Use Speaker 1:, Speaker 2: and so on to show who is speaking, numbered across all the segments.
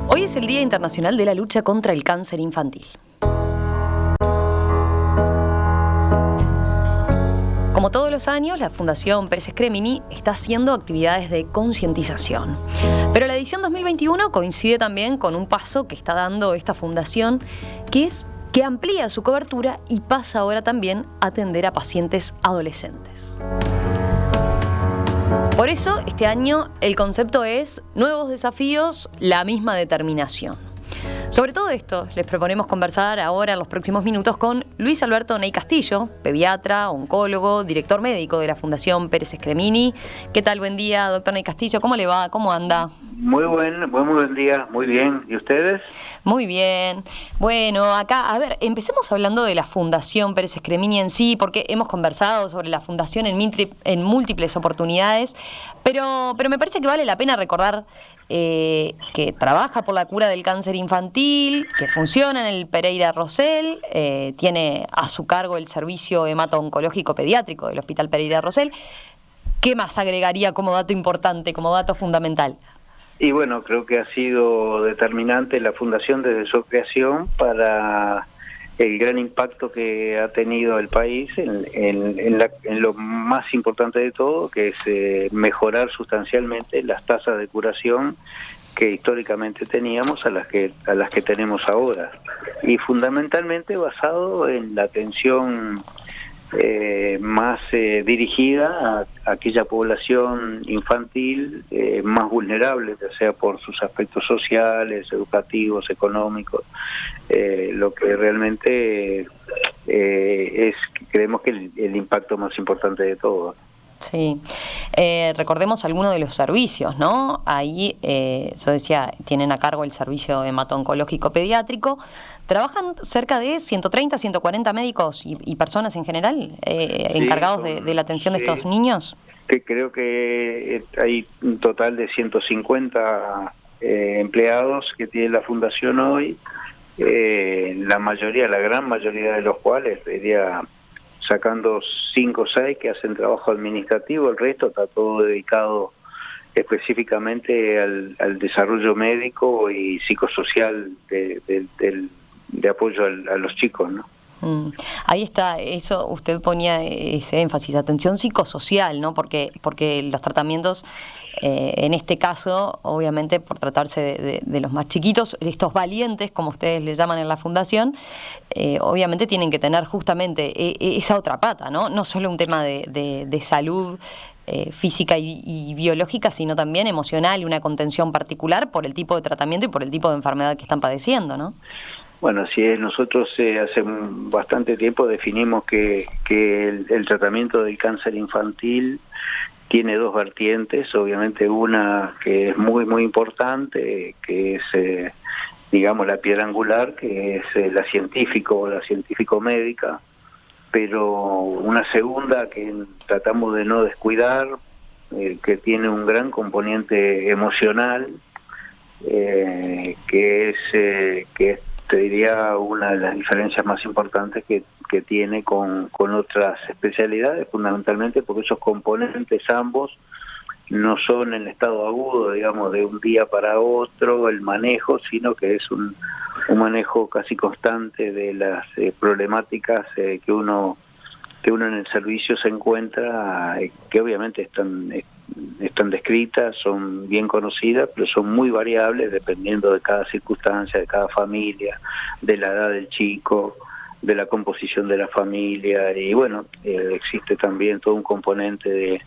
Speaker 1: Hoy es el Día Internacional de la Lucha contra el Cáncer Infantil. Como todos los años, la Fundación Pérez Scremini está haciendo actividades de concientización. Pero la edición 2021 coincide también con un paso que está dando esta fundación, que es que amplía su cobertura y pasa ahora también a atender a pacientes adolescentes. Por eso, este año el concepto es nuevos desafíos, la misma determinación. Sobre todo esto, les proponemos conversar ahora en los próximos minutos con Luis Alberto Ney Castillo, pediatra, oncólogo, director médico de la Fundación Pérez Scremini. ¿Qué tal? Buen día, doctor Ney Castillo. ¿Cómo le va? ¿Cómo anda?
Speaker 2: Muy buen día. Muy bien. ¿Y ustedes?
Speaker 1: Muy bien. Bueno, acá, a ver, empecemos hablando de la Fundación Pérez Scremini en sí, porque hemos conversado sobre la Fundación en múltiples oportunidades, pero me parece que vale la pena recordar que trabaja por la cura del cáncer infantil, que funciona en el Pereira Rosell, tiene a su cargo el servicio hemato-oncológico pediátrico del Hospital Pereira Rosell. ¿Qué más agregaría como dato importante, como dato fundamental?
Speaker 2: Y bueno, creo que ha sido determinante la Fundación desde su creación para el gran impacto que ha tenido el país en lo más importante de todo, que es mejorar sustancialmente las tasas de curación que históricamente teníamos a las que tenemos ahora, y fundamentalmente basado en la atención más dirigida a aquella población infantil más vulnerable, ya sea por sus aspectos sociales, educativos, económicos, lo que realmente creemos que el impacto más importante de todo.
Speaker 1: Sí, recordemos algunos de los servicios, ¿no? Ahí, yo decía, tienen a cargo el servicio hemato-oncológico pediátrico. ¿Trabajan cerca de 130, 140 médicos y personas en general encargados de la atención de estos niños?
Speaker 2: Que creo que hay un total de 150 empleados que tiene la Fundación hoy, la gran mayoría de los cuales, diría, sacando 5 o 6 que hacen trabajo administrativo, el resto está todo dedicado específicamente al desarrollo médico y psicosocial de apoyo a los chicos, ¿no?
Speaker 1: Ahí está, eso usted ponía ese énfasis, atención psicosocial, ¿no? Porque los tratamientos, en este caso, obviamente por tratarse de los más chiquitos, estos valientes, como ustedes le llaman en la fundación, obviamente tienen que tener justamente esa otra pata, ¿no? No solo un tema de salud física y biológica, sino también emocional y una contención particular por el tipo de tratamiento y por el tipo de enfermedad que están padeciendo, ¿no?
Speaker 2: Bueno, así es. Nosotros hace bastante tiempo definimos que el tratamiento del cáncer infantil tiene 2 vertientes. Obviamente una que es muy importante, que es, digamos, la piedra angular, que es la científico-médica, pero una segunda que tratamos de no descuidar, que tiene un gran componente emocional, que es te diría una de las diferencias más importantes que tiene con otras especialidades, fundamentalmente porque esos componentes ambos no son en estado agudo, digamos, de un día para otro el manejo, sino que es un manejo casi constante de las problemáticas que uno en el servicio se encuentra, que obviamente están descritas, son bien conocidas, pero son muy variables dependiendo de cada circunstancia, de cada familia, de la edad del chico, de la composición de la familia, y bueno, existe también todo un componente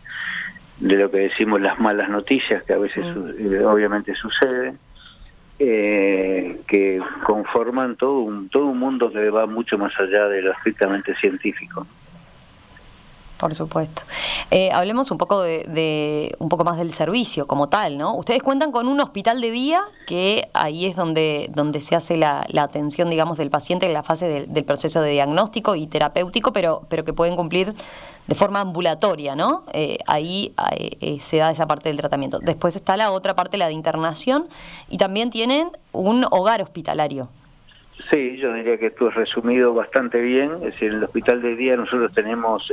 Speaker 2: de lo que decimos las malas noticias, que a veces obviamente suceden, que conforman todo un mundo que va mucho más allá de lo estrictamente científico.
Speaker 1: Por supuesto. Hablemos un poco un poco más del servicio como tal, ¿no? Ustedes cuentan con un hospital de día, que ahí es donde se hace la atención, digamos, del paciente en la fase del proceso de diagnóstico y terapéutico, pero que pueden cumplir de forma ambulatoria, ¿no? Ahí se da esa parte del tratamiento. Después está la otra parte, la de internación, y también tienen un hogar hospitalario.
Speaker 2: Sí, yo diría que tú has resumido bastante bien. Es decir, en el hospital de día nosotros tenemos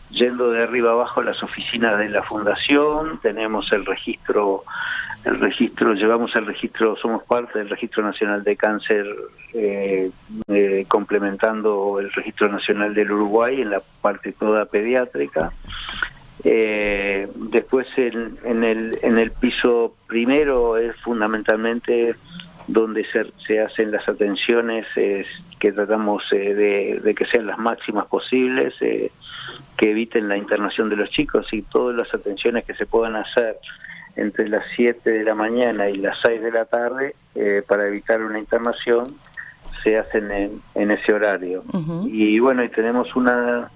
Speaker 2: yendo de arriba abajo las oficinas de la fundación, tenemos el registro el registro, llevamos el registro, somos parte del Registro Nacional de Cáncer, complementando el Registro Nacional del Uruguay en la parte toda pediátrica. Después en el piso primero es fundamentalmente donde se hacen las atenciones que tratamos de que sean las máximas posibles, que eviten la internación de los chicos, y todas las atenciones que se puedan hacer entre las 7 de la mañana y las 6 de la tarde para evitar una internación se hacen en ese horario. Uh-huh. Y bueno, y tenemos una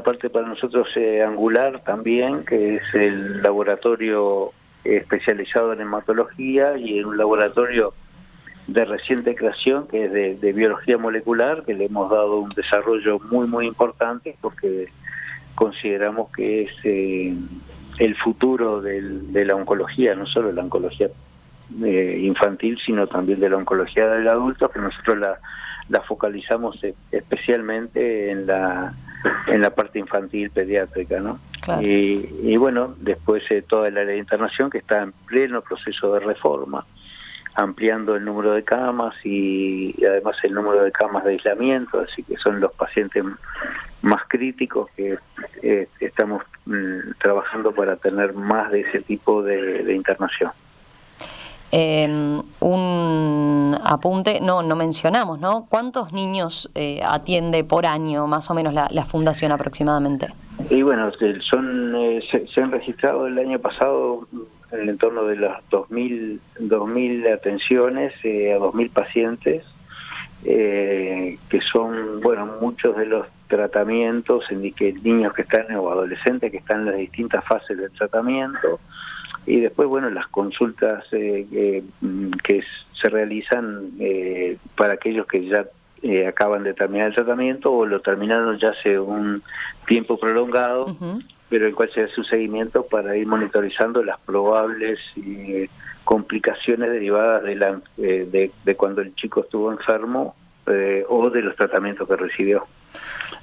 Speaker 2: parte para nosotros angular también, que es el laboratorio especializado en hematología y en un laboratorio de reciente creación que es de biología molecular, que le hemos dado un desarrollo muy importante porque consideramos que es el futuro de la oncología, no solo la oncología infantil, sino también de la oncología del adulto, que nosotros la focalizamos especialmente en la parte infantil pediátrica, ¿no? Claro. Y bueno, después toda el área de internación, que está en pleno proceso de reforma, ampliando el número de camas y además el número de camas de aislamiento, así que son los pacientes más críticos que estamos trabajando para tener más de ese tipo de internación.
Speaker 1: Un apunte, no mencionamos, ¿no? ¿Cuántos niños atiende por año, más o menos, la fundación aproximadamente?
Speaker 2: Y bueno, se han registrado el año pasado en el entorno de las 2.000 atenciones a 2.000 pacientes, que son, bueno, muchos de los tratamientos en que niños que están o adolescentes que están en las distintas fases del tratamiento, y después, bueno, las consultas que se realizan para aquellos que ya acaban de terminar el tratamiento o lo terminaron ya hace un tiempo prolongado, uh-huh, pero el cual se hace un seguimiento para ir monitorizando las probables complicaciones derivadas de cuando el chico estuvo enfermo o de los tratamientos que recibió.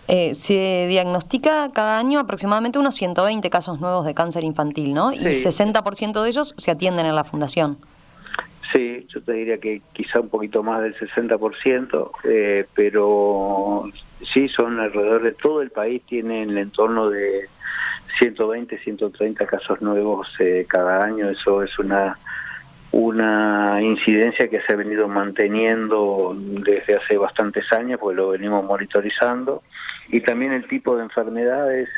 Speaker 1: Se diagnostica cada año aproximadamente unos 120 casos nuevos de cáncer infantil, ¿no? Sí. Y 60% de ellos se atienden en la fundación.
Speaker 2: Sí, yo te diría que quizá un poquito más del 60%, pero sí, son alrededor de todo el país, tienen el entorno de 120, 130 casos nuevos cada año. Eso es una incidencia que se ha venido manteniendo desde hace bastantes años, porque lo venimos monitorizando, y también el tipo de enfermedades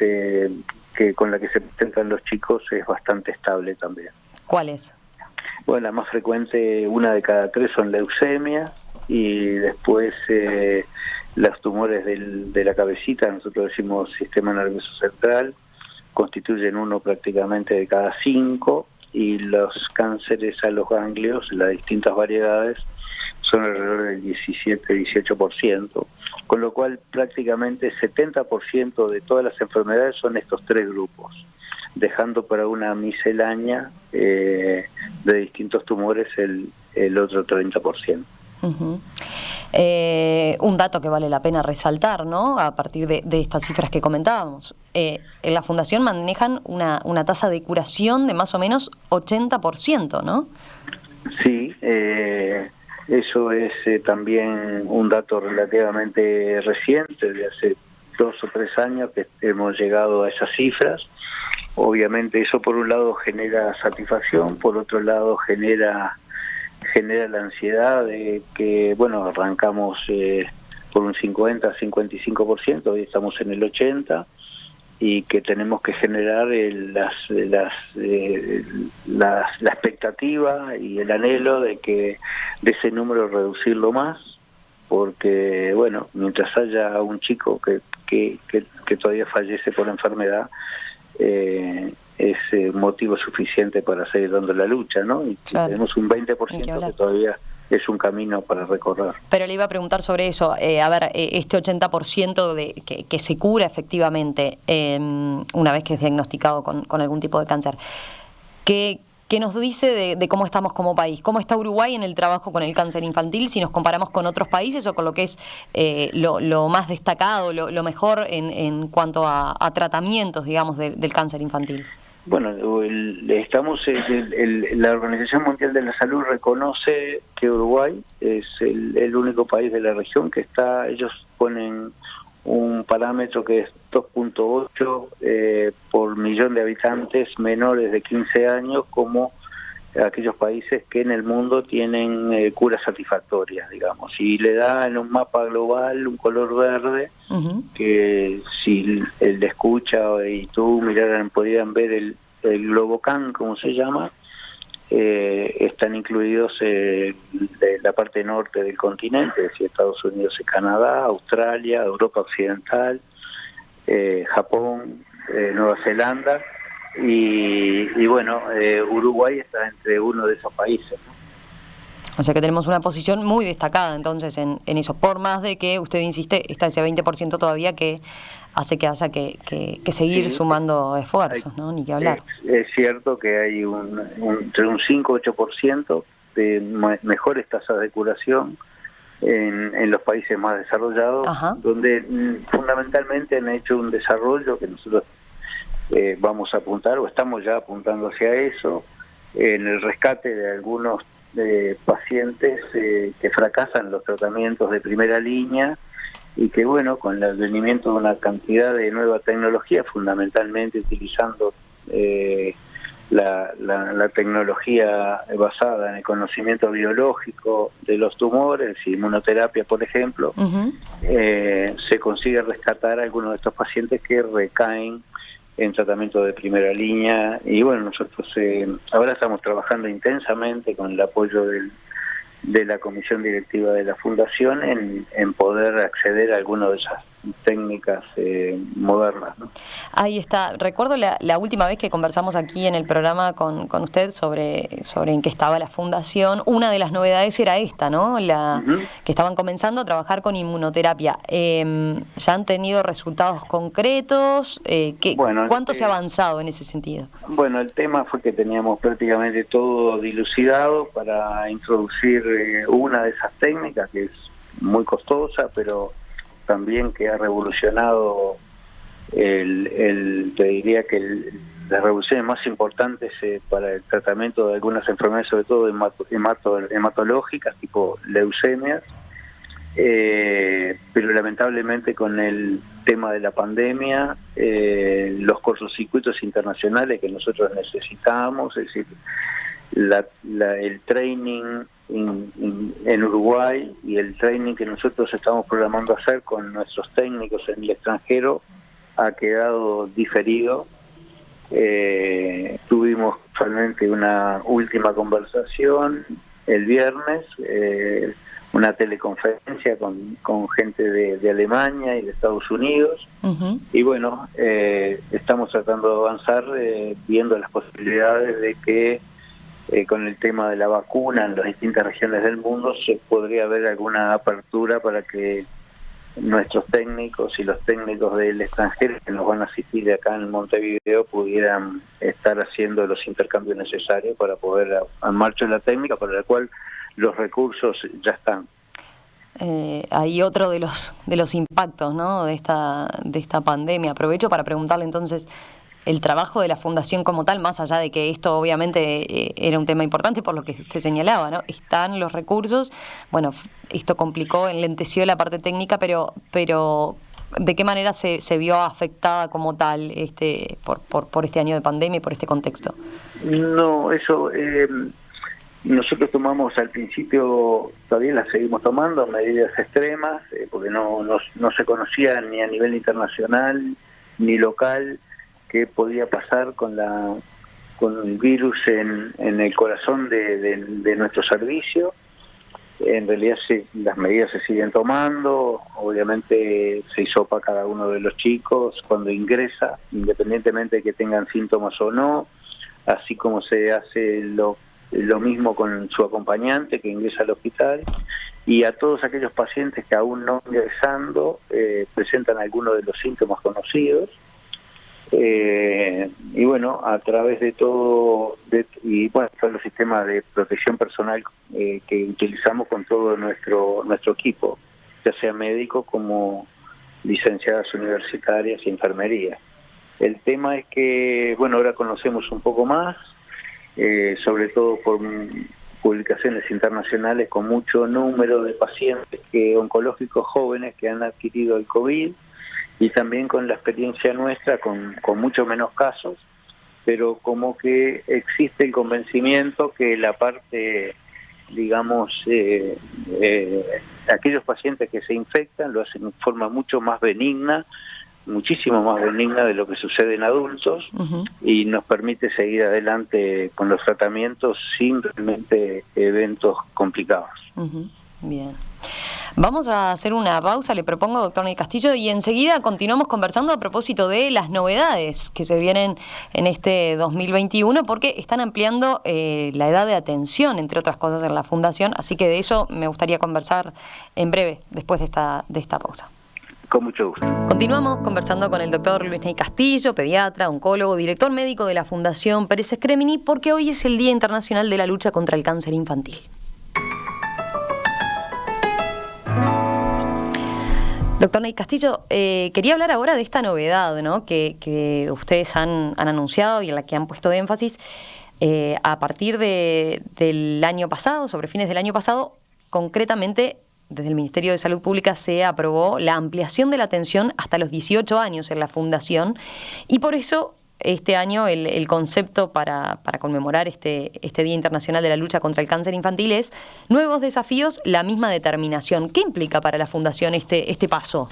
Speaker 2: con la que se presentan los chicos es bastante estable también.
Speaker 1: ¿Cuáles?
Speaker 2: Bueno, la más frecuente, 1 de cada 3 son leucemia, y después los tumores de la cabecita, nosotros decimos sistema nervioso central, constituyen 1 prácticamente de cada 5, y los cánceres a los ganglios, las distintas variedades, son alrededor del 17-18%, con lo cual prácticamente 70% de todas las enfermedades son estos 3 grupos, dejando para una miscelánea de distintos tumores el otro 30%.
Speaker 1: Uh-huh. Un dato que vale la pena resaltar, ¿no? A partir de estas cifras que comentábamos, en la fundación manejan una tasa de curación de más o menos 80%, ¿no?
Speaker 2: Sí, eso es también un dato relativamente reciente, de hace 2 o 3 años que hemos llegado a esas cifras. Obviamente eso por un lado genera satisfacción, por otro lado genera la ansiedad de que, bueno, arrancamos por un 50-55%, hoy estamos en el 80%, y que tenemos que generar la expectativa y el anhelo de ese número reducirlo más, porque, bueno, mientras haya un chico que todavía fallece por enfermedad, es motivo suficiente para seguir dando la lucha, ¿no? Y claro, tenemos un 20% que todavía es un camino para recorrer.
Speaker 1: Pero le iba a preguntar sobre eso, este 80% que se cura efectivamente una vez que es diagnosticado con algún tipo de cáncer, ¿qué nos dice de cómo estamos como país? ¿Cómo está Uruguay en el trabajo con el cáncer infantil si nos comparamos con otros países o con lo que es lo más destacado, lo mejor en cuanto a tratamientos, digamos, del cáncer infantil?
Speaker 2: Bueno, la Organización Mundial de la Salud reconoce que Uruguay es el único país de la región que ellos ponen un parámetro que es 2.8 por millón de habitantes menores de 15 años como aquellos países que en el mundo tienen curas satisfactorias, digamos, y le da en un mapa global un color verde. Que si el de escucha y tú podrían ver el Globocan, como se llama, están incluidos de la parte norte del continente, es decir, Estados Unidos y Canadá, Australia, Europa Occidental, Japón, Nueva Zelanda, y bueno, Uruguay está entre uno de esos países, ¿no?
Speaker 1: O sea que tenemos una posición muy destacada entonces en eso, por más de que usted insiste, está ese 20% todavía que hace que haya que seguir sumando esfuerzos, ¿no? Ni que hablar.
Speaker 2: Es cierto que hay entre un 5 y 8% de mejores tasas de curación en los países más desarrollados, donde fundamentalmente han hecho un desarrollo que nosotros vamos a apuntar, o estamos ya apuntando hacia eso, en el rescate de algunos pacientes que fracasan los tratamientos de primera línea y que, bueno, con el advenimiento de una cantidad de nueva tecnología, fundamentalmente utilizando la tecnología basada en el conocimiento biológico de los tumores, inmunoterapia, por ejemplo, se consigue rescatar a algunos de estos pacientes que recaen en tratamiento de primera línea. Y bueno, nosotros ahora estamos trabajando intensamente con el apoyo de la comisión directiva de la fundación en poder acceder a alguna de esas técnicas modernas, ¿no?
Speaker 1: Ahí está. Recuerdo la última vez que conversamos aquí en el programa con usted sobre en qué estaba la fundación. Una de las novedades era esta, ¿no? Que estaban comenzando a trabajar con inmunoterapia. ¿Ya han tenido resultados concretos? ¿Cuánto se ha avanzado en ese sentido?
Speaker 2: Bueno, el tema fue que teníamos prácticamente todo dilucidado para introducir una de esas técnicas que es muy costosa, pero también que ha revolucionado te diría que las revoluciones más importantes para el tratamiento de algunas enfermedades, sobre todo hematológicas, tipo leucemias, pero lamentablemente con el tema de la pandemia, los cortocircuitos internacionales que nosotros necesitábamos, es decir, el training en Uruguay y el training que nosotros estamos programando hacer con nuestros técnicos en el extranjero ha quedado diferido. Tuvimos realmente una última conversación el viernes, una teleconferencia con gente de Alemania y de Estados Unidos, y bueno, estamos tratando de avanzar viendo las posibilidades de que con el tema de la vacuna en las distintas regiones del mundo se podría haber alguna apertura para que nuestros técnicos y los técnicos del extranjero que nos van a asistir de acá en Montevideo pudieran estar haciendo los intercambios necesarios para poder en marcha la técnica, para la cual los recursos ya están.
Speaker 1: Hay otro de los impactos, ¿no?, de esta pandemia. Aprovecho para preguntarle entonces el trabajo de la fundación como tal, más allá de que esto obviamente era un tema importante por lo que usted señalaba, ¿no? Están los recursos, bueno, esto complicó, enlenteció la parte técnica, pero ¿de qué manera se vio afectada como tal por este año de pandemia y por este contexto?
Speaker 2: No, eso nosotros tomamos al principio, todavía las seguimos tomando, medidas extremas, porque no se conocía ni a nivel internacional ni local qué podía pasar con el virus en el corazón de nuestro servicio. En realidad las medidas se siguen tomando, obviamente se hisopa cada uno de los chicos cuando ingresa, independientemente de que tengan síntomas o no, así como se hace lo mismo con su acompañante que ingresa al hospital, y a todos aquellos pacientes que aún no ingresando presentan alguno de los síntomas conocidos. Y bueno, a través de todo los sistemas de protección personal que utilizamos con todo nuestro equipo, ya sea médico como licenciadas universitarias y enfermería. El tema es que, bueno, ahora conocemos un poco más, sobre todo por publicaciones internacionales con mucho número de pacientes oncológicos jóvenes que han adquirido el COVID, y también con la experiencia nuestra con mucho menos casos, pero como que existe el convencimiento que la parte, digamos, aquellos pacientes que se infectan lo hacen de forma mucho más benigna, muchísimo más benigna de lo que sucede en adultos, y nos permite seguir adelante con los tratamientos sin realmente eventos complicados.
Speaker 1: Bien. Vamos a hacer una pausa, le propongo, doctor Ney Castillo, y enseguida continuamos conversando a propósito de las novedades que se vienen en este 2021, porque están ampliando la edad de atención, entre otras cosas, en la Fundación, así que de eso me gustaría conversar en breve, después de esta pausa.
Speaker 2: Con mucho gusto.
Speaker 1: Continuamos conversando con el doctor Luis Ney Castillo, pediatra, oncólogo, director médico de la Fundación Pérez Scremini, porque hoy es el Día Internacional de la Lucha contra el Cáncer Infantil. Doctor Ney Castillo, quería hablar ahora de esta novedad, ¿no?, que ustedes han anunciado y en la que han puesto énfasis a partir del año pasado, sobre fines del año pasado, concretamente desde el Ministerio de Salud Pública se aprobó la ampliación de la atención hasta los 18 años en la Fundación, y por eso este año el concepto para conmemorar este Día Internacional de la Lucha contra el Cáncer Infantil es Nuevos Desafíos, la misma determinación. ¿Qué implica para la Fundación este paso?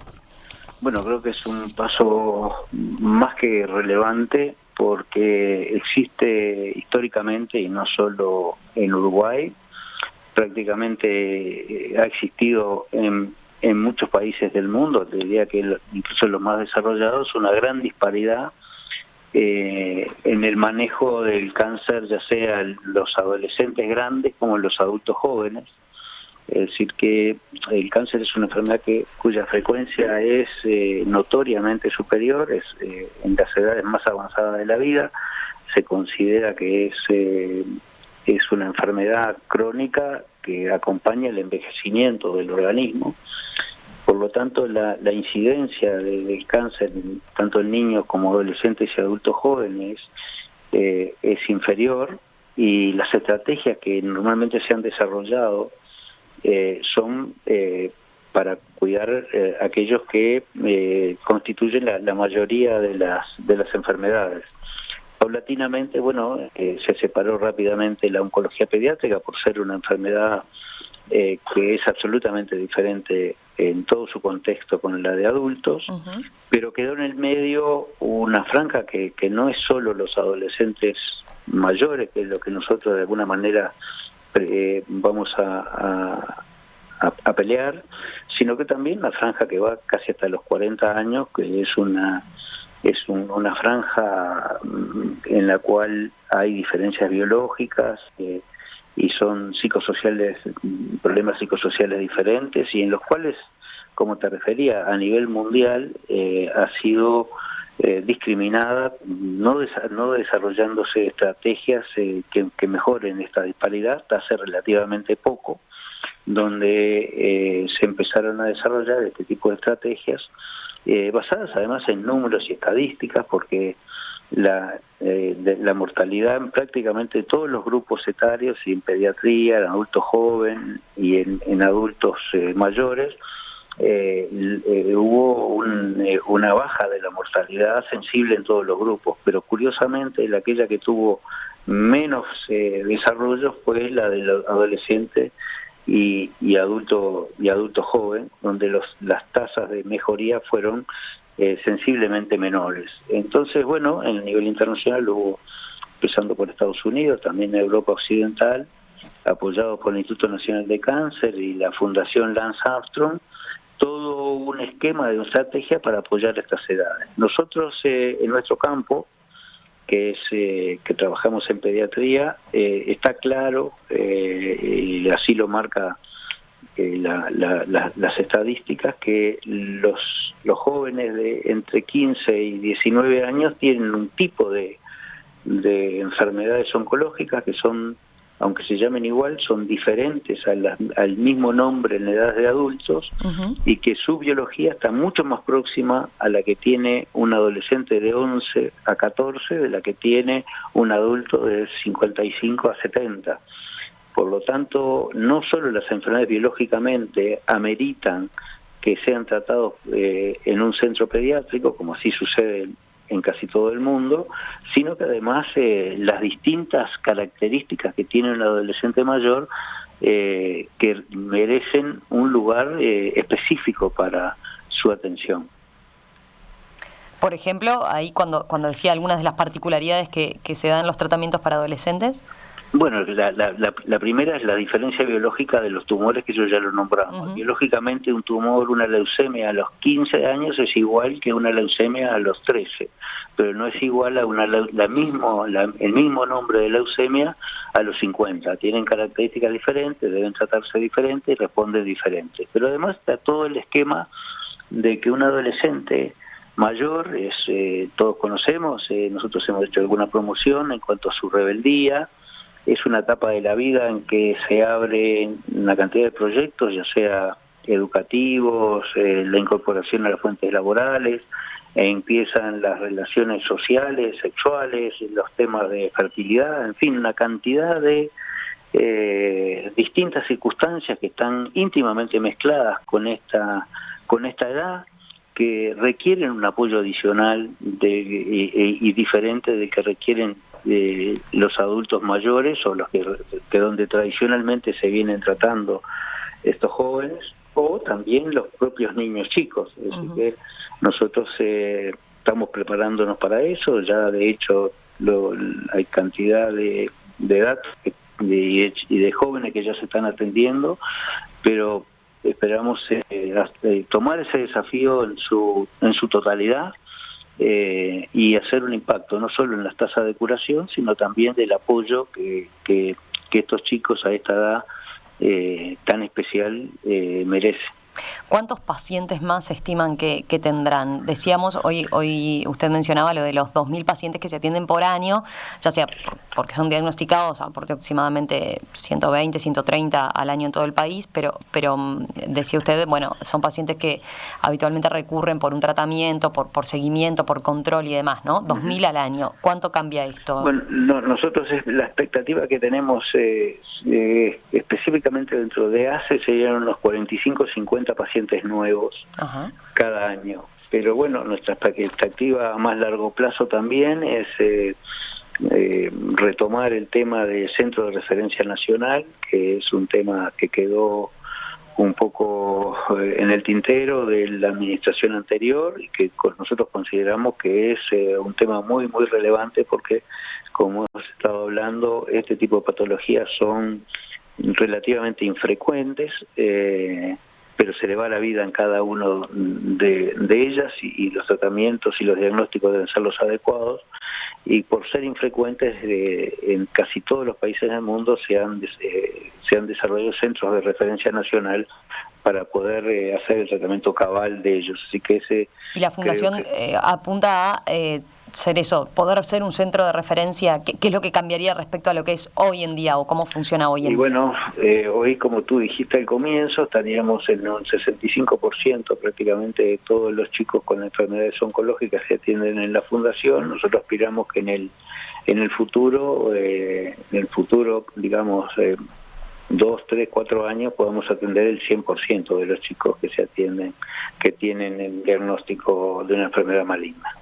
Speaker 2: Bueno, creo que es un paso más que relevante, porque existe históricamente, y no solo en Uruguay, prácticamente ha existido en muchos países del mundo, te diría que incluso en los más desarrollados, una gran disparidad en el manejo del cáncer, ya sea en los adolescentes grandes como en los adultos jóvenes. Es decir, que el cáncer es una enfermedad cuya frecuencia es notoriamente superior, en las edades más avanzadas de la vida. Se considera que es una enfermedad crónica que acompaña el envejecimiento del organismo. Por lo tanto, la incidencia del cáncer, tanto en niños como adolescentes y adultos jóvenes, es inferior, y las estrategias que normalmente se han desarrollado son para cuidar aquellos que constituyen la mayoría de las enfermedades. Paulatinamente, se separó rápidamente la oncología pediátrica por ser una enfermedad que es absolutamente diferente en todo su contexto con la de adultos, pero quedó en el medio una franja que no es solo los adolescentes mayores, que es lo que nosotros de alguna manera vamos a pelear, sino que también una franja que va casi hasta los 40 años, que es una franja en la cual hay diferencias biológicas y son problemas psicosociales diferentes, y en los cuales, como te refería, a nivel mundial ha sido discriminada, no desarrollándose estrategias que mejoren esta disparidad, hace relativamente poco, donde se empezaron a desarrollar este tipo de estrategias basadas además en números y estadísticas, porque la mortalidad en prácticamente todos los grupos etarios, y en pediatría, en adultos jóvenes y en adultos mayores, hubo una baja de la mortalidad sensible en todos los grupos, pero curiosamente aquella que tuvo menos desarrollo fue la del adolescente y adulto joven, donde las tasas de mejoría fueron sensiblemente menores. Entonces, en el nivel internacional hubo, empezando por Estados Unidos, también en Europa Occidental, apoyado por el Instituto Nacional de Cáncer y la Fundación Lance Armstrong, todo un esquema de una estrategia para apoyar estas edades. Nosotros en nuestro campo, que trabajamos en pediatría, está claro, y así lo marca las estadísticas, que los jóvenes de entre 15 y 19 años tienen un tipo de enfermedades oncológicas que son aunque se llamen igual, son diferentes al mismo nombre en edad de adultos, y que su biología está mucho más próxima a la que tiene un adolescente de 11 a 14 de la que tiene un adulto de 55 a 70. Por lo tanto, no solo las enfermedades biológicamente ameritan que sean tratados en un centro pediátrico, como así sucede en casi todo el mundo, sino que además las distintas características que tiene un adolescente mayor que merecen un lugar específico para su atención.
Speaker 1: Por ejemplo, ahí cuando decía algunas de las particularidades que se dan en los tratamientos para adolescentes.
Speaker 2: Bueno, la primera es la diferencia biológica de los tumores, que yo ya lo nombramos. Biológicamente un tumor, una leucemia a los 15 años es igual que una leucemia a los 13, pero no es igual a el mismo nombre de leucemia a los 50. Tienen características diferentes, deben tratarse diferentes y responden diferentes. Pero además está todo el esquema de que un adolescente mayor, todos conocemos, nosotros hemos hecho alguna promoción en cuanto a su rebeldía. Es una etapa de la vida en que se abre una cantidad de proyectos, ya sea educativos, la incorporación a las fuentes laborales, empiezan las relaciones sociales, sexuales, los temas de fertilidad, en fin, una cantidad de distintas circunstancias que están íntimamente mezcladas con esta edad, que requieren un apoyo adicional y diferente del que requieren los adultos mayores o los que donde tradicionalmente se vienen tratando estos jóvenes, o también los propios niños chicos. Es decir, que nosotros estamos preparándonos para eso. Ya de hecho hay cantidad de datos y de jóvenes que ya se están atendiendo, pero esperamos tomar ese desafío en su totalidad, y hacer un impacto no solo en las tasas de curación, sino también del apoyo que estos chicos a esta edad tan especial merecen.
Speaker 1: ¿Cuántos pacientes más estiman que tendrán? Decíamos, hoy usted mencionaba lo de los 2.000 pacientes que se atienden por año, ya sea porque son diagnosticados por aproximadamente 120, 130 al año en todo el país, pero decía usted, bueno, son pacientes que habitualmente recurren por un tratamiento, por seguimiento, por control y demás, ¿no? 2.000 al año. ¿Cuánto cambia esto?
Speaker 2: Bueno, nosotros la expectativa que tenemos específicamente dentro de ACE serían unos 45 50 pacientes nuevos cada año. Pero bueno, nuestra expectativa a más largo plazo también es retomar el tema del Centro de Referencia Nacional, que es un tema que quedó un poco en el tintero de la administración anterior y que nosotros consideramos que es un tema muy, muy relevante porque, como hemos estado hablando, este tipo de patologías son relativamente infrecuentes, pero se le va la vida en cada uno de ellas y los tratamientos y los diagnósticos deben ser los adecuados, y por ser infrecuentes en casi todos los países del mundo se han desarrollado centros de referencia nacional para poder hacer el tratamiento cabal de ellos. Así que
Speaker 1: y la Fundación apunta a ser eso, poder ser un centro de referencia. ¿Qué es lo que cambiaría respecto a lo que es hoy en día o cómo funciona hoy en día?
Speaker 2: Y bueno, hoy, como tú dijiste al comienzo, estaríamos en un 65% prácticamente de todos los chicos con enfermedades oncológicas que atienden en la Fundación. Nosotros aspiramos que en el futuro, digamos, 2, 3, 4 años podamos atender el 100% de los chicos que se atienden, que tienen el diagnóstico de una enfermedad maligna.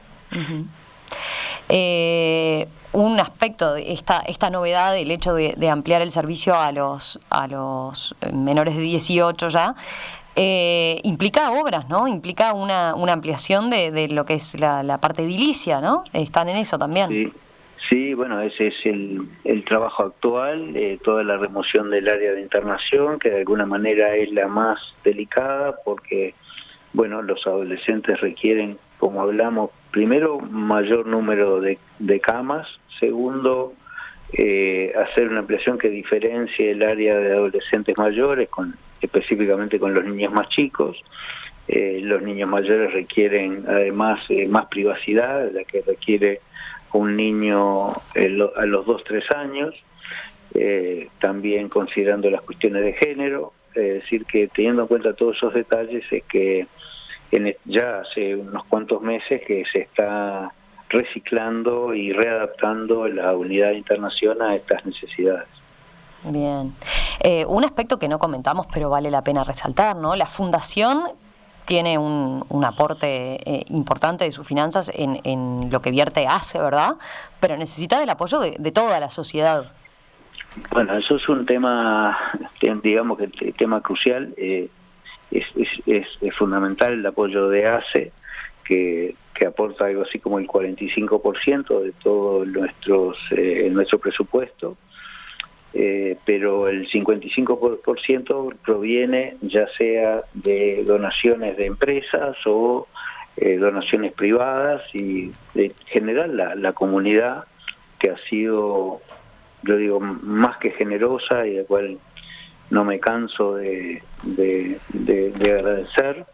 Speaker 1: Un aspecto de esta novedad, el hecho de ampliar el servicio a los menores de 18 ya, implica obras, ¿no? Implica una ampliación de lo que es la parte edilicia, ¿no? Están en eso también.
Speaker 2: Sí, bueno, ese es el trabajo actual, toda la remoción del área de internación, que de alguna manera es la más delicada porque, bueno, los adolescentes requieren, como hablamos, primero, mayor número de camas. Segundo, hacer una ampliación que diferencie el área de adolescentes mayores, específicamente con los niños más chicos. Los niños mayores requieren además más privacidad, la que requiere un niño a los 2-3 años. también considerando las cuestiones de género, es decir, que teniendo en cuenta todos esos detalles es que ya hace unos cuantos meses que se está reciclando y readaptando la unidad de internación a estas necesidades.
Speaker 1: Bien. Un aspecto que no comentamos, pero vale la pena resaltar, ¿no? La Fundación tiene un aporte importante de sus finanzas en lo que vierte hace, ¿verdad? Pero necesita del apoyo de toda la sociedad.
Speaker 2: Bueno, eso es un tema, digamos que el tema crucial. Es fundamental el apoyo de ACE, que aporta algo así como el 45% de todo nuestro presupuesto, pero el 55% proviene ya sea de donaciones de empresas o donaciones privadas, y en general la comunidad, que ha sido, yo digo, más que generosa, y de cual no me canso de agradecer,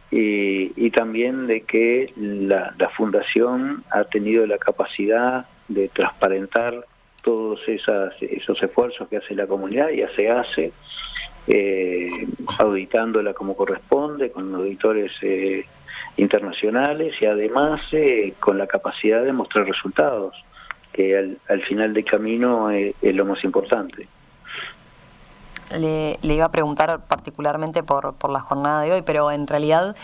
Speaker 2: y también de que la Fundación ha tenido la capacidad de transparentar todos esos esfuerzos que hace la comunidad, y se hace auditándola como corresponde, con auditores internacionales, y además con la capacidad de mostrar resultados, que al final del camino es lo más importante.
Speaker 1: Le iba a preguntar particularmente por la jornada de hoy, pero en realidad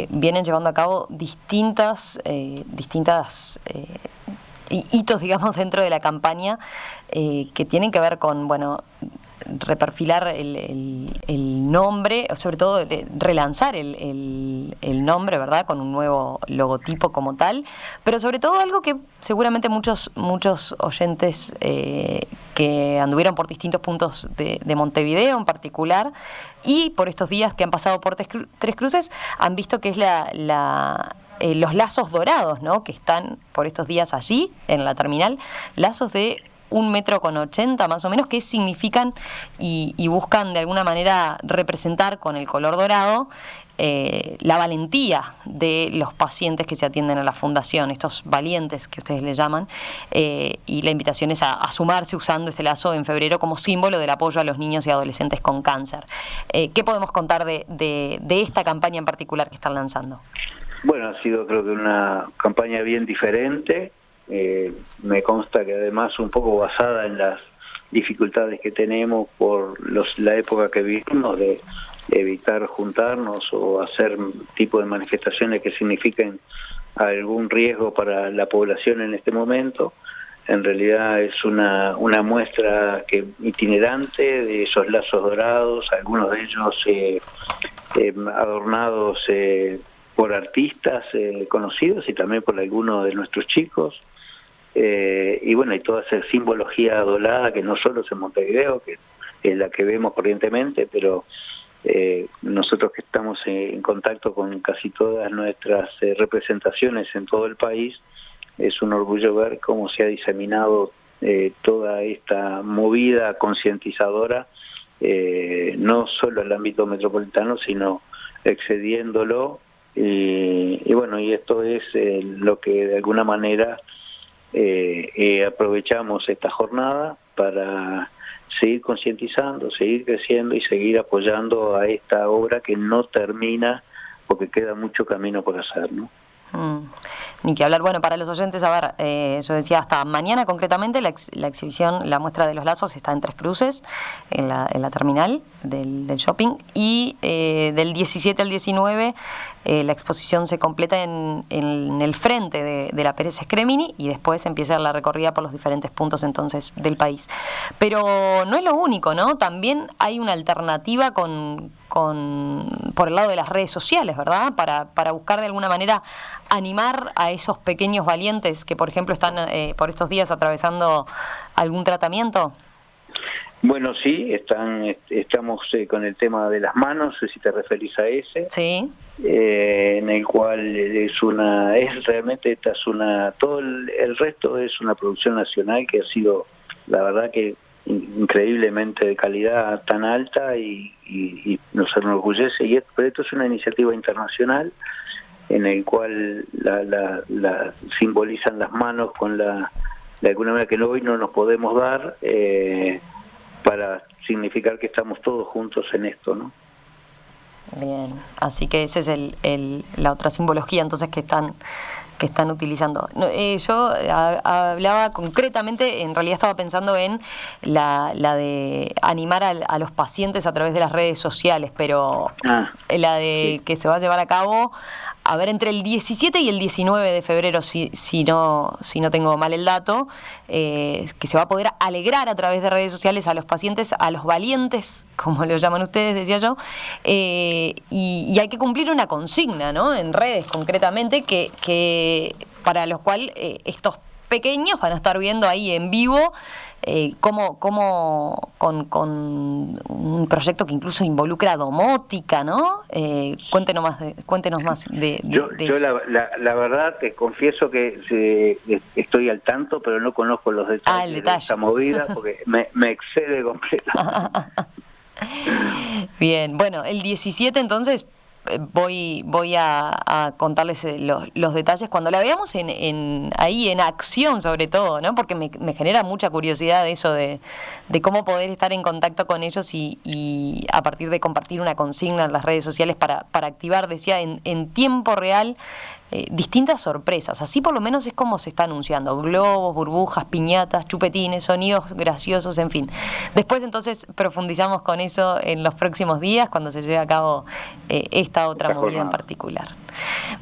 Speaker 1: vienen llevando a cabo distintas hitos, digamos, dentro de la campaña que tienen que ver con, bueno, reperfilar el nombre, sobre todo relanzar el nombre, ¿verdad?, con un nuevo logotipo como tal, pero sobre todo algo que seguramente muchos oyentes que anduvieron por distintos puntos de Montevideo en particular, y por estos días que han pasado por Tres Cruces, han visto que es los lazos dorados, ¿no?, que están por estos días allí, en la terminal, lazos de 1,80 m más o menos, que significan y buscan de alguna manera representar con el color dorado la valentía de los pacientes que se atienden a la Fundación, estos valientes que ustedes le llaman, y la invitación es a sumarse usando este lazo en febrero como símbolo del apoyo a los niños y adolescentes con cáncer. ¿Qué podemos contar de esta campaña en particular que están lanzando?
Speaker 2: Bueno, ha sido, creo que, una campaña bien diferente. Me consta que además un poco basada en las dificultades que tenemos por la época que vivimos, de evitar juntarnos o hacer tipo de manifestaciones que signifiquen algún riesgo para la población en este momento. En realidad es una muestra itinerante de esos lazos dorados, algunos de ellos adornados por artistas conocidos, y también por algunos de nuestros chicos, y bueno, y toda esa simbología dorada que no solo es en Montevideo, que es la que vemos corrientemente, pero nosotros que estamos en contacto con casi todas nuestras representaciones en todo el país, es un orgullo ver cómo se ha diseminado toda esta movida concientizadora, no solo en el ámbito metropolitano, sino excediéndolo. Y bueno, y esto es lo que de alguna manera aprovechamos esta jornada para seguir concientizando, seguir creciendo y seguir apoyando a esta obra que no termina, porque queda mucho camino por hacer, ¿no?
Speaker 1: Ni que hablar. Bueno, para los oyentes, a ver, yo decía, hasta mañana concretamente la exhibición, la muestra de los lazos está en Tres Cruces, en la terminal del shopping, y del 17 al 19 la exposición se completa en el frente de la Pérez Scremini, y después empieza la recorrida por los diferentes puntos entonces del país. Pero no es lo único, ¿no? También hay una alternativa por el lado de las redes sociales, ¿verdad? Para buscar de alguna manera animar a esos pequeños valientes que, por ejemplo, están por estos días atravesando algún tratamiento.
Speaker 2: Bueno, sí, estamos con el tema de las manos, si te referís a ese.
Speaker 1: Sí.
Speaker 2: En el cual todo el resto es una producción nacional que ha sido, la verdad, que increíblemente de calidad tan alta, y nos enorgullece, pero esto es una iniciativa internacional en el cual la simbolizan las manos con la de alguna manera que hoy no nos podemos dar, para significar que estamos todos juntos en esto, ¿no?
Speaker 1: Bien, así que esa es la otra simbología entonces que están utilizando. Yo hablaba concretamente, en realidad estaba pensando en la de animar a los pacientes a través de las redes sociales, pero la de que se va a llevar a cabo, a ver, entre el 17 y el 19 de febrero, si no tengo mal el dato, que se va a poder alegrar a través de redes sociales a los pacientes, a los valientes, como lo llaman ustedes, decía yo, y hay que cumplir una consigna, ¿no? En redes concretamente, que para los cuales estos pequeños van a estar viendo ahí en vivo cómo con un proyecto que incluso involucra domótica, ¿no? Cuéntenos más de
Speaker 2: yo
Speaker 1: eso.
Speaker 2: La verdad te confieso que estoy al tanto, pero no conozco los detalles de esta movida porque me excede completamente.
Speaker 1: Bien, bueno, el 17 entonces voy a contarles los detalles cuando la veamos ahí en acción, sobre todo, ¿no? Porque me genera mucha curiosidad eso de cómo poder estar en contacto con ellos y a partir de compartir una consigna en las redes sociales para activar, decía, en tiempo real distintas sorpresas. Así por lo menos es como se está anunciando: globos, burbujas, piñatas, chupetines, sonidos graciosos, en fin. Después entonces profundizamos con eso en los próximos días cuando se lleve a cabo esta otra movida en particular.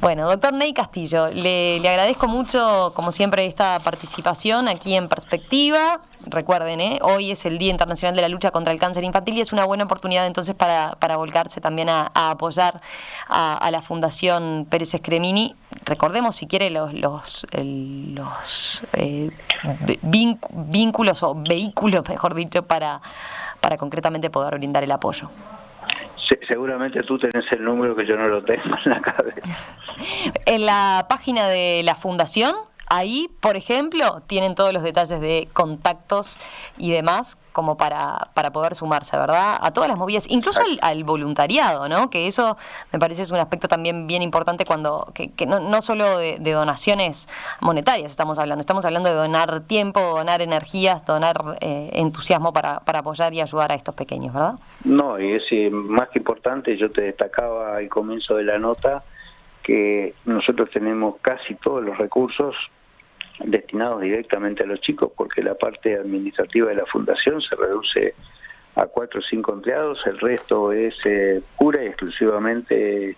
Speaker 1: Bueno, doctor Ney Castillo, le agradezco mucho, como siempre, esta participación aquí en Perspectiva. Recuerden, hoy es el Día Internacional de la Lucha contra el Cáncer Infantil y es una buena oportunidad entonces para volcarse también a apoyar a la Fundación Pérez Scremini. Recordemos, si quiere, los vínculos o vehículos, mejor dicho, para concretamente poder brindar el apoyo.
Speaker 2: Seguramente tú tenés el número que yo no lo tengo en la cabeza.
Speaker 1: En la página de la Fundación, ahí, por ejemplo, tienen todos los detalles de contactos y demás, como para poder sumarse, ¿verdad?, a todas las movidas, incluso al voluntariado, ¿no? Que eso me parece es un aspecto también bien importante que no solo de donaciones monetarias estamos hablando de donar tiempo, donar energías, donar entusiasmo para apoyar y ayudar a estos pequeños, ¿verdad?
Speaker 2: No, y es más que importante. Yo te destacaba al comienzo de la nota que nosotros tenemos casi todos los recursos destinados directamente a los chicos, porque la parte administrativa de la fundación se reduce a 4 o 5 empleados, el resto es pura y exclusivamente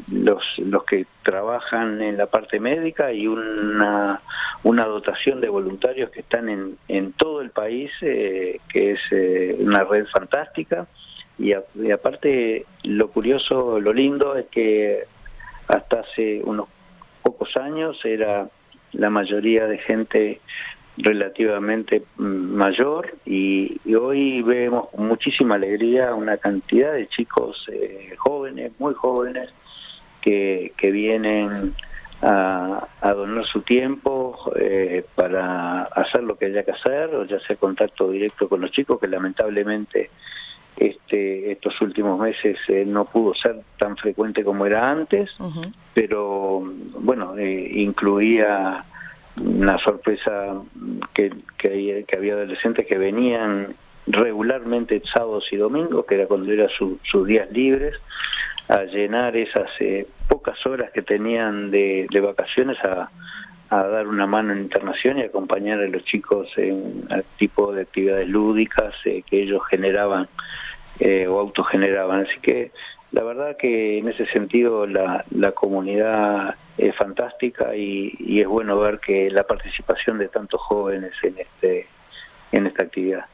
Speaker 2: los que trabajan en la parte médica y una dotación de voluntarios que están en todo el país, que es una red fantástica. Y aparte, lo curioso, lo lindo es que hasta hace unos pocos años era la mayoría de gente relativamente mayor y hoy vemos con muchísima alegría una cantidad de chicos jóvenes, muy jóvenes, que vienen a donar su tiempo para hacer lo que haya que hacer, o ya sea contacto directo con los chicos, que lamentablemente estos últimos meses no pudo ser tan frecuente como era antes. Uh-huh. Pero bueno, incluía una sorpresa que había adolescentes que venían regularmente sábados y domingos, que era cuando eran sus días libres, a llenar esas pocas horas que tenían de vacaciones a dar una mano en internación y acompañar a los chicos en tipo de actividades lúdicas que ellos generaban o autogeneraban. Así que la verdad que en ese sentido la comunidad es fantástica y es bueno ver que la participación de tantos jóvenes en esta actividad.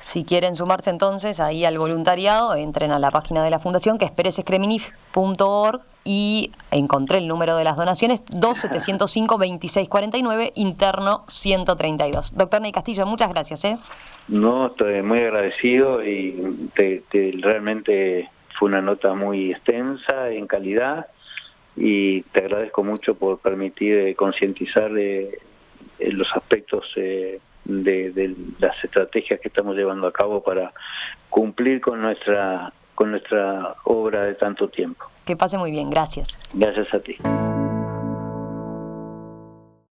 Speaker 1: Si quieren sumarse entonces ahí al voluntariado, entren a la página de la Fundación, que es perezscremini.org, y encontré el número de las donaciones, 2705-2649, interno 132. Doctor Ney Castillo, muchas gracias.
Speaker 2: No, estoy muy agradecido y realmente fue una nota muy extensa, en calidad, y te agradezco mucho por permitir concientizar los aspectos de las estrategias que estamos llevando a cabo para cumplir con nuestra obra de tanto tiempo.
Speaker 1: Que pase muy bien, gracias.
Speaker 2: Gracias a ti.